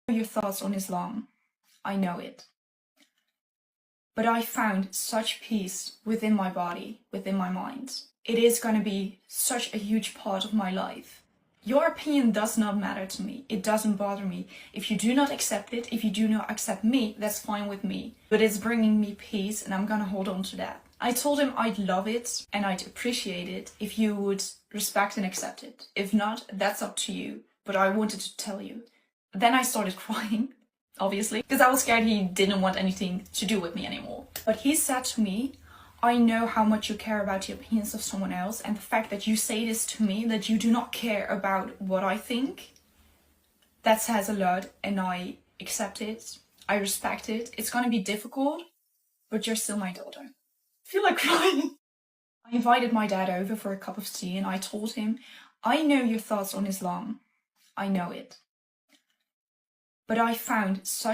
Your thoughts on Islam. I know it. But I found such peace within my body, within my mind. It is going to be such a huge part of my life. Your opinion does not matter to me. It doesn't bother me. If you do not accept it, if you do not accept me, that's fine with me. But it's bringing me peace and I'm gonna hold on to that. I told him I'd love it and I'd appreciate it if you would respect and accept it. If not, that's up to you. But I wanted to tell you. Then I started crying, obviously, because I was scared he didn't want anything to do with me anymore. But he said to me, I know how much you care about the opinions of someone else, and the fact that you say this to me, that you do not care about what I think, that says a lot, and I accept it, I respect it. It's gonna be difficult, but you're still my daughter. I feel like crying. I invited my dad over for a cup of tea and I told him, I know your thoughts on Islam. I know it. But I found such